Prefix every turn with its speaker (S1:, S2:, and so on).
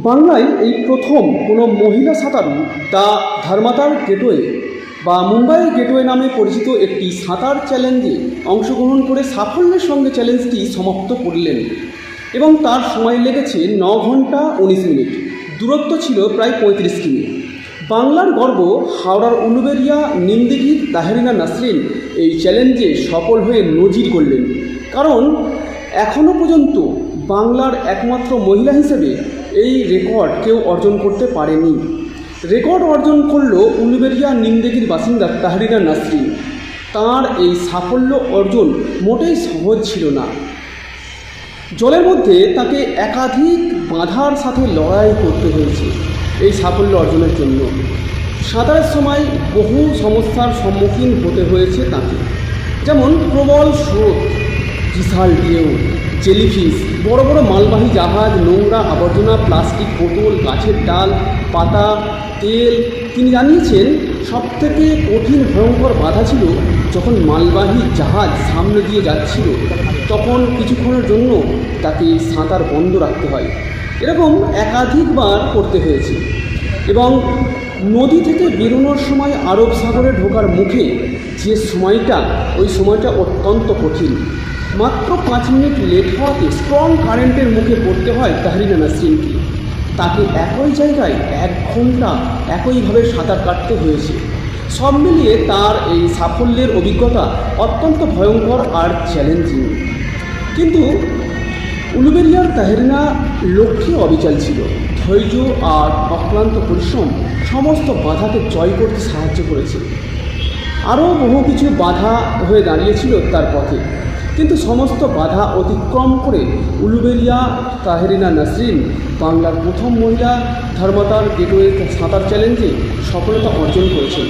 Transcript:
S1: বাংলায় এই প্রথম কোনো মহিলা সাঁতারু দ্য ধর্মাতার গেটওয়ে বা মুম্বাই গেটওয়ে নামে পরিচিত একটি সাঁতার চ্যালেঞ্জে অংশগ্রহণ করে সাফল্যের সঙ্গে চ্যালেঞ্জটি সমাপ্ত করলেন এবং তার সময় লেগেছে 9 ঘন্টা 19 মিনিট। দূরত্ব ছিল প্রায় 35 কিমি। বাংলার গর্ব হাওড়ার উলুবেড়িয়া নিমদিঘির তাহরিনা নাসরিন এই চ্যালেঞ্জে সফল হয়ে নজির গড়লেন, কারণ এখনও পর্যন্ত বাংলার একমাত্র মহিলা হিসেবে এই রেকর্ড কেউ অর্জন করতে পারেনি। রেকর্ড অর্জন করল উলুবেড়িয়া নিমদিঘির বাসিন্দা তাহরিনা নাসরিন। তার এই সাফল্য অর্জন মোটেই সহজ ছিল না। জলের মধ্যে তাকে একাধিক বাধার সাথে লড়াই করতে হয়েছে এই সাফল্য অর্জনের জন্য। সাঁতারের সময় বহু সমস্যার সম্মুখীন হতে হয়েছে তাকে, যেমন প্রবল স্রোত, বিশাল ঢেউ, জেলিফিশ, বড় বড় মালবাহী জাহাজ, নোংরা আবর্জনা, প্লাস্টিক বোতল, গাছের ডাল, পাতা, তেল। তিনি জানিয়েছেন সবথেকে কঠিন ভয়ঙ্কর বাধা ছিল যখন মালবাহী জাহাজ সামনে দিয়ে যাচ্ছিল, তখন কিছুক্ষণের জন্য তাকে সাঁতার বন্ধ রাখতে হয়। এরকম একাধিকবার করতে হয়েছে। এবং নদী থেকে বেরোনোর সময় আরব সাগরে ঢোকার মুখে যে সময়টা, ওই সময়টা অত্যন্ত কঠিন। মাত্র 5 মিনিট লেট হওয়াতে স্ট্রং কারেন্টের মুখে পড়তে হয় তাহরিনা নাসরিনকে। তাকে একই জায়গায় 1 ঘন্টা একইভাবে সাঁতার কাটতে হয়েছে। সব মিলিয়ে তার এই সাফল্যের অভিজ্ঞতা অত্যন্ত ভয়ঙ্কর আর চ্যালেঞ্জিং। কিন্তু উলুবেড়িয়ার তাহরিনা লক্ষ্যে অবিচল ছিল। ধৈর্য আর অক্লান্ত পরিশ্রম সমস্ত বাধাকে জয় করতে সাহায্য করেছে। আরও বহু কিছু বাধা হয়ে দাঁড়িয়েছিল তার পথে, কিন্তু সমস্ত বাধা অতিক্রম করে উলুবেড়িয়া তাহরিনা নাসরিন বাংলার প্রথম মহিলা ধর্মাতার গেটওয়ে সাঁতার চ্যালেঞ্জে সফলতা অর্জন করেছেন।